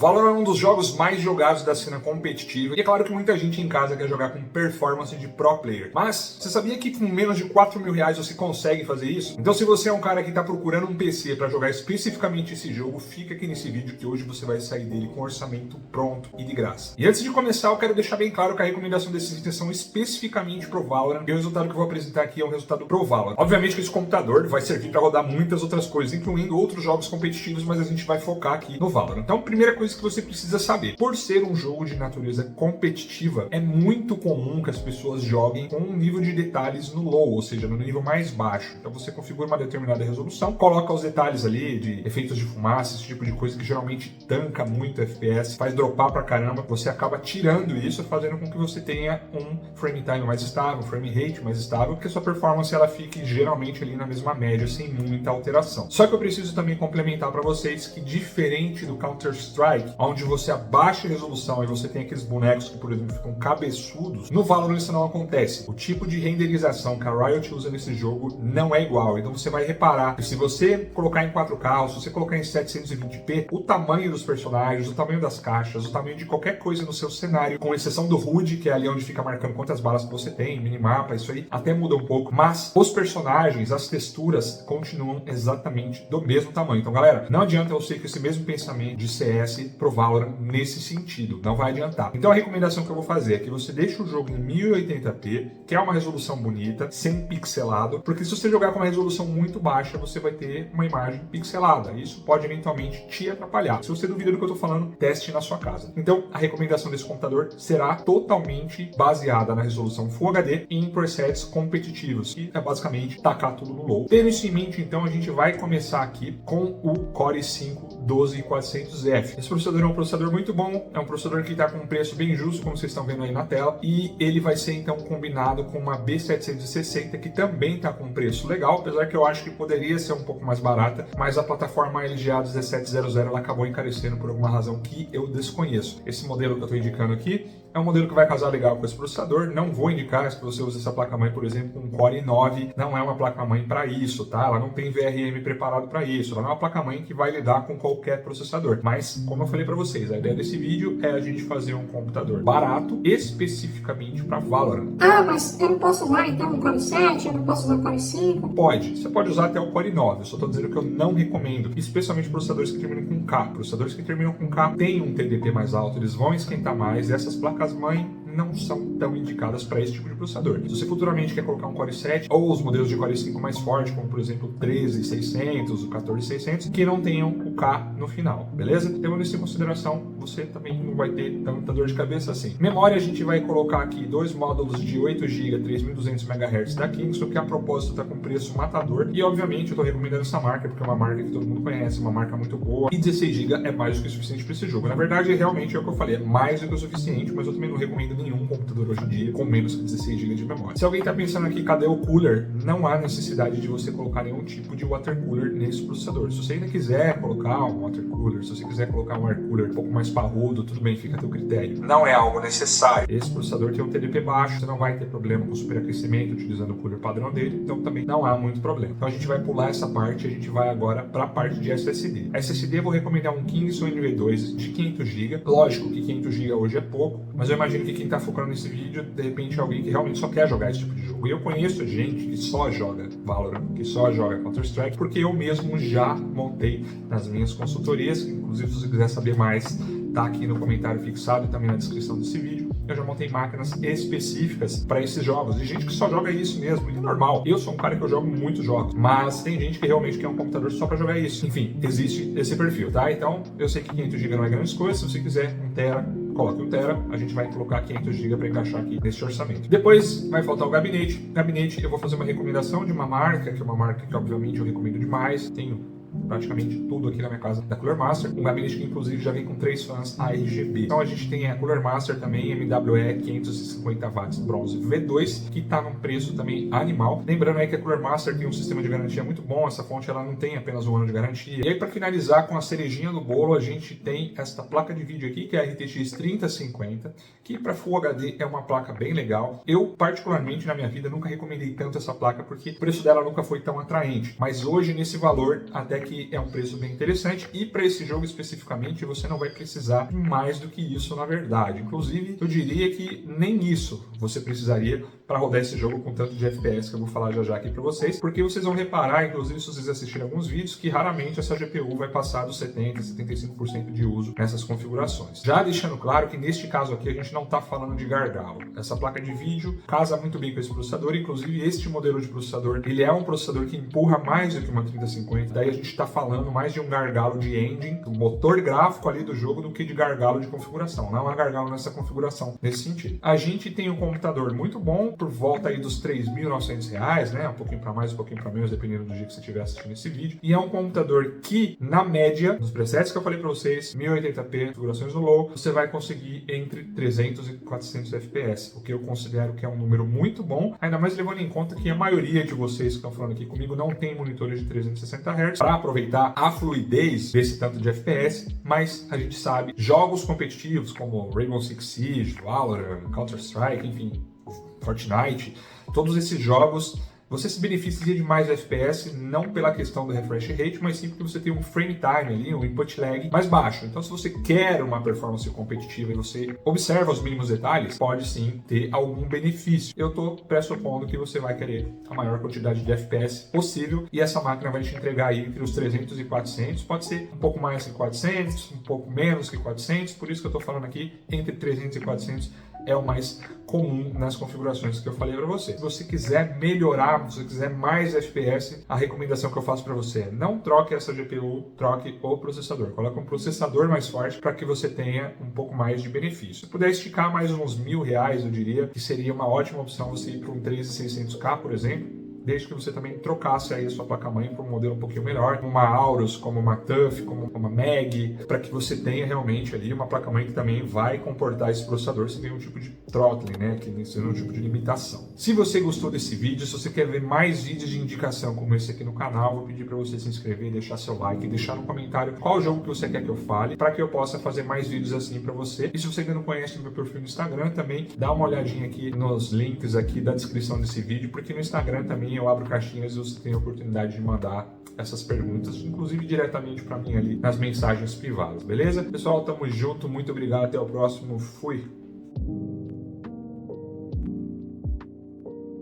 Valorant é um dos jogos mais jogados da cena competitiva e é claro que muita gente em casa quer jogar com performance de pro player. Mas você sabia que com menos de 4 mil reais você consegue fazer isso? Então se você é um cara que está procurando um PC para jogar especificamente esse jogo, fica aqui nesse vídeo que hoje você vai sair dele com orçamento pronto e de graça. E antes de começar eu quero deixar bem claro que a recomendação desses itens são especificamente pro Valorant e o resultado que eu vou apresentar aqui é um resultado pro Valorant. Obviamente que esse computador vai servir para rodar muitas outras coisas, incluindo outros jogos competitivos, mas a gente vai focar aqui no Valorant. Então a primeira coisa que você precisa saber, por ser um jogo de natureza competitiva, é muito comum que as pessoas joguem com um nível de detalhes no low, ou seja, no nível mais baixo. Então você configura uma determinada resolução, coloca os detalhes ali de efeitos de fumaça, esse tipo de coisa que geralmente tanca muito FPS, faz dropar pra caramba, você acaba tirando isso, fazendo com que você tenha um frame time mais estável, um frame rate mais estável, que a sua performance ela fique geralmente ali na mesma média, sem muita alteração. Só que eu preciso também complementar para vocês que, diferente do Counter-Strike, onde você abaixa a resolução e você tem aqueles bonecos que, por exemplo, ficam cabeçudos, no Valorant isso não acontece. O tipo de renderização que a Riot usa nesse jogo não é igual. Então você vai reparar que se você colocar em 4K, ou se você colocar em 720p, o tamanho dos personagens, o tamanho das caixas, o tamanho de qualquer coisa no seu cenário, com exceção do HUD, que é ali onde fica marcando quantas balas que você tem, minimapa, isso aí até muda um pouco, mas os personagens, as texturas continuam exatamente do mesmo tamanho. Então galera, não adianta eu ser com esse mesmo pensamento de CS pro Valorant nesse sentido, não vai adiantar. Então a recomendação que eu vou fazer é que você deixe o jogo em 1080p, que é uma resolução bonita, sem pixelado, porque se você jogar com uma resolução muito baixa, você vai ter uma imagem pixelada. Isso pode eventualmente te atrapalhar. Se você duvida do que eu tô falando, teste na sua casa. Então a recomendação desse computador será totalmente baseada na resolução Full HD e em presets competitivos, que é basicamente tacar tudo no low. Tendo isso em mente, então, a gente vai começar aqui com o Core i5 12400F. Esse processador é um processador muito bom, é um processador que está com um preço bem justo, como vocês estão vendo aí na tela, e ele vai ser então combinado com uma B760, que também está com um preço legal, apesar que eu acho que poderia ser um pouco mais barata, mas a plataforma LGA 1700 ela acabou encarecendo por alguma razão que eu desconheço. Esse modelo que eu estou indicando aqui é um modelo que vai casar legal com esse processador. Não vou indicar se você usa essa placa-mãe, por exemplo, com um Core i9, não é uma placa-mãe para isso, tá? Ela não tem VRM preparado para isso, ela não é uma placa-mãe que vai lidar com qualquer processador. Mas, como eu falei para vocês, a ideia desse vídeo é a gente fazer um computador barato, especificamente para Valorant. Ah, mas eu não posso usar então o Core i7, eu não posso usar o Core i5? Pode, você pode usar até o Core i9, eu só estou dizendo que eu não recomendo, especialmente processadores que terminam com K. Processadores que terminam com K têm um TDP mais alto, eles vão esquentar mais, e essas placas-mãe não são tão indicadas para esse tipo de processador. Se você futuramente quer colocar um Core i7 ou os modelos de Core i5 mais fortes, como por exemplo o 13600, o 14600, que não tenham o K no final, beleza? Tendo isso em consideração, você também não vai ter tanta dor de cabeça assim. Memória, a gente vai colocar aqui dois módulos de 8 GB 3200 MHz da Kingston, que a propósito está com preço matador, e obviamente eu estou recomendando essa marca porque é uma marca que todo mundo conhece, uma marca muito boa, e 16 GB é mais do que o suficiente para esse jogo. Na verdade, realmente é o que eu falei, é mais do que o suficiente, mas eu também não recomendo nenhum computador hoje em dia com menos que 16 GB de memória. Se alguém está pensando aqui, cadê o cooler? Não há necessidade de você colocar nenhum tipo de water cooler nesse processador. Se você ainda quiser colocar um water cooler, se você quiser colocar um air cooler um pouco mais parrudo, tudo bem, fica a teu critério. Não é algo necessário. Esse processador tem um TDP baixo, você não vai ter problema com superaquecimento utilizando o cooler padrão dele, então também não há muito problema. Então a gente vai pular essa parte e a gente vai agora para a parte de SSD. A SSD eu vou recomendar um Kingston NV2 de 500 GB. Lógico que 500 GB hoje é pouco, mas eu imagino que quem está focando nesse vídeo, de repente é alguém que realmente só quer jogar esse tipo de jogo. E eu conheço gente que só joga Valorant, que só joga Counter-Strike, porque eu mesmo já montei nas minhas consultorias, inclusive se você quiser saber mais, tá aqui no comentário fixado e também na descrição desse vídeo. Eu já montei máquinas específicas para esses jogos, e gente que só joga isso mesmo, e é normal. Eu sou um cara que eu jogo muitos jogos, mas tem gente que realmente quer um computador só para jogar isso. Enfim, existe esse perfil, tá? Então, eu sei que 500 GB não é grande coisa, se você quiser 1 TB, coloque 1 TB, a gente vai colocar 500 GB para encaixar aqui nesse orçamento. Depois vai faltar o gabinete. Gabinete, eu vou fazer uma recomendação de uma marca, que é uma marca que obviamente eu recomendo demais. Tenho praticamente tudo aqui na minha casa da Cooler Master, um gabinete que inclusive já vem com 3 fãs ARGB. Então a gente tem a Cooler Master também, MWE 550 watts bronze V2, que está num preço também animal. Lembrando aí que a Cooler Master tem um sistema de garantia muito bom, essa fonte ela não tem apenas 1 ano de garantia. E aí, para finalizar com a cerejinha do bolo, a gente tem esta placa de vídeo aqui, que é a RTX 3050, que para Full HD é uma placa bem legal. Eu, particularmente na minha vida, nunca recomendei tanto essa placa, porque o preço dela nunca foi tão atraente, mas hoje nesse valor até que é um preço bem interessante e para esse jogo especificamente você não vai precisar de mais do que isso na verdade. Inclusive, eu diria que nem isso você precisaria para rodar esse jogo com tanto de FPS que eu vou falar já aqui para vocês, porque vocês vão reparar, inclusive se vocês assistirem alguns vídeos, que raramente essa GPU vai passar dos 70, 75% de uso nessas configurações. Já deixando claro que neste caso aqui a gente não está falando de gargalo. Essa placa de vídeo casa muito bem com esse processador, inclusive este modelo de processador, ele é um processador que empurra mais do que uma 3050, daí a gente está falando mais de um gargalo de engine, do motor gráfico ali do jogo, do que de gargalo de configuração. Não é gargalo nessa configuração, nesse sentido. A gente tem um computador muito bom, por volta aí dos R$3.900, né? Um pouquinho para mais, um pouquinho para menos, dependendo do dia que você estiver assistindo esse vídeo. E é um computador que, na média, nos presets que eu falei para vocês, 1080p, configurações no low, você vai conseguir entre 300 e 400 FPS, o que eu considero que é um número muito bom, ainda mais levando em conta que a maioria de vocês que estão falando aqui comigo não tem monitores de 360 Hz para aproveitar a fluidez desse tanto de FPS, mas a gente sabe, jogos competitivos como Rainbow Six Siege, Valorant, Counter-Strike, enfim, Fortnite, todos esses jogos você se beneficia de mais FPS, não pela questão do refresh rate, mas sim porque você tem um frame time ali, um input lag mais baixo. Então, se você quer uma performance competitiva e você observa os mínimos detalhes, pode sim ter algum benefício. Eu estou pressupondo que você vai querer a maior quantidade de FPS possível e essa máquina vai te entregar aí entre os 300 e 400, pode ser um pouco mais que 400, um pouco menos que 400, por isso que eu estou falando aqui entre 300 e 400 é o mais comum nas configurações que eu falei para você. Se você quiser melhorar, se você quiser mais FPS, a recomendação que eu faço para você é não troque essa GPU, troque o processador. Coloque um processador mais forte para que você tenha um pouco mais de benefício. Se puder esticar mais uns R$1.000, eu diria que seria uma ótima opção você ir para um 3600K, por exemplo, desde que você também trocasse aí a sua placa-mãe para um modelo um pouquinho melhor, como uma Aorus, como uma TUF, como uma Mag, para que você tenha realmente ali uma placa-mãe que também vai comportar esse processador sem nenhum tipo de throttling, né, que nenhum tipo de limitação. Se você gostou desse vídeo, se você quer ver mais vídeos de indicação como esse aqui no canal, vou pedir para você se inscrever, deixar seu like, deixar no comentário qual jogo que você quer que eu fale, para que eu possa fazer mais vídeos assim para você. E se você ainda não conhece o meu perfil no Instagram, também dá uma olhadinha aqui nos links aqui da descrição desse vídeo, porque no Instagram também eu abro caixinhas e você tem a oportunidade de mandar essas perguntas, inclusive diretamente para mim ali nas mensagens privadas, beleza? Pessoal, tamo junto, muito obrigado, até o próximo, fui!